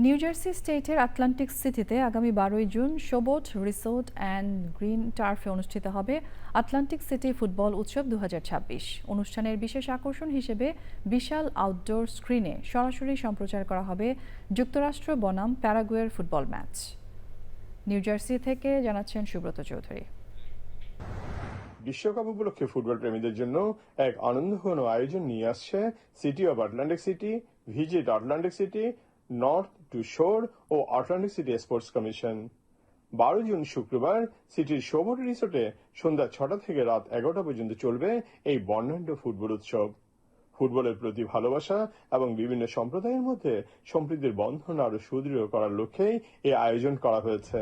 New jersey স্টেটের Atlantic সিটিতে আগামী 12ই জুন শোবোট রিসোর্ট অ্যান্ড গ্রিন টার্ফে অনুষ্ঠিত হবে আটলান্টিক সিটি ফুটবল উৎসব 2026। অনুষ্ঠানের বিশেষ আকর্ষণ হিসেবে বিশাল আউটডোর স্ক্রিনে সরাসরি সম্প্রচার করা হবে যুক্তরাষ্ট্র বনাম প্যারাগুয়ের ফুটবল ম্যাচ। নিউ জার্সি থেকে জানাচ্ছেন সুব্রত চৌধুরী। বিশ্বকাপ উপলক্ষে ফুটবল প্রেমীদের জন্য এক আনন্দঘন আয়োজন নিয়ে আসছে city of Atlantic city, visit Atlantic city, north to shore ও Atlantic city sports commission. 12 June শুক্রবার সিটির শোবোট রিসোর্টে সন্ধ্যা 6টা থেকে রাত 11টা পর্যন্ত চলবে এই বর্ণাঢ্য ফুটবল উৎসব। ফুটবলের প্রতি ভালোবাসা এবং বিভিন্ন সম্প্রদায়ের মধ্যে সম্প্রীতির বন্ধন আরো সুদৃঢ় করার লক্ষ্যেই এই আয়োজন করা হয়েছে।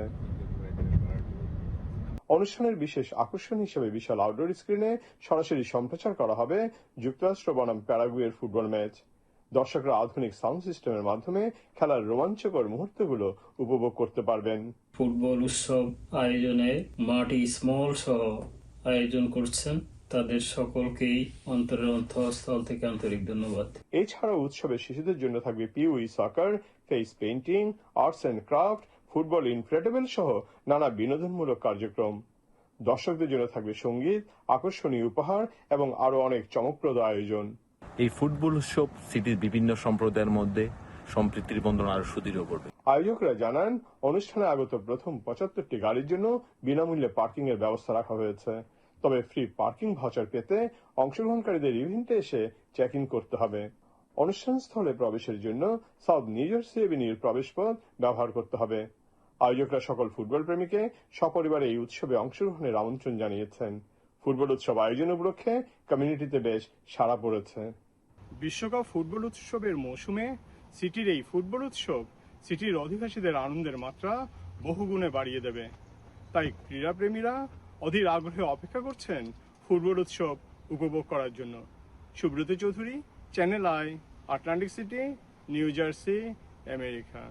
অনুষ্ঠানের বিশেষ আকর্ষণ হিসেবে বিশাল আউটডোর স্ক্রিনে সরাসরি সম্প্রচার করা হবে যুক্তরাষ্ট্র বনাম প্যারাগুয়ের ফুটবল ম্যাচ। দর্শকরা আধুনিক সাউন্ড সিস্টেমের মাধ্যমে খেলার রোমাঞ্চকর মুহূর্তগুলো উপভোগ করতে পারবেন। ফুটবল উৎসব আয়োজনে মাটি স্মল সহ আয়োজন করছেন, তাদের সকলকেই অন্তরের অন্তঃস্থল থেকে আন্তরিক ধন্যবাদ। এছাড়াও উৎসবে শিশুদের জন্য থাকবে peewee soccer, face painting, arts and craft, football inflatable সহ নানা বিনোদনমূলক কার্যক্রম। দর্শকদের জন্য থাকবে সঙ্গীত, আকর্ষণীয় উপহার এবং আরো অনেক চমকপ্রদ আয়োজন। এই ফুটবল উৎসব সিটির বিভিন্ন সম্প্রদায়ের মধ্যে সম্প্রীতির বন্ধন আরো সুদৃঢ় করবে। আয়োজকরা জানান, অনুষ্ঠানে আগত প্রথম 75টি গাড়ির জন্য বিনামূল্যে পার্কিং এর ব্যবস্থা রাখা হয়েছে। তবে ফ্রি পার্কিং ভাউচার পেতে অংশগ্রহণকারীদের ইভেন্টে এসে চেক ইন করতে হবে। অনুষ্ঠান স্থলে প্রবেশের জন্য সাউথ নিউ জার্সি এভিনিউর প্রবেশপথ ব্যবহার করতে হবে। আয়োজকরা সকল ফুটবল প্রেমীকে সপরিবারে এই উৎসবে অংশগ্রহণের আমন্ত্রণ জানিয়েছেন। ফুটবল উৎসব আয়োজন উপলক্ষে কমিউনিটিতে বেশ সাড়া পড়েছে। বিশ্বকাপ ফুটবল উৎসবের মৌসুমে সিটির এই ফুটবল উৎসব সিটির অধিবাসীদের আনন্দের মাত্রা বহুগুণে বাড়িয়ে দেবে। তাই ক্রীড়াপ্রেমীরা অধীর আগ্রহে অপেক্ষা করছেন ফুটবল উৎসব উপভোগ করার জন্য। Subrata Chowdhury, channel I, Atlantic city, new jersey, America.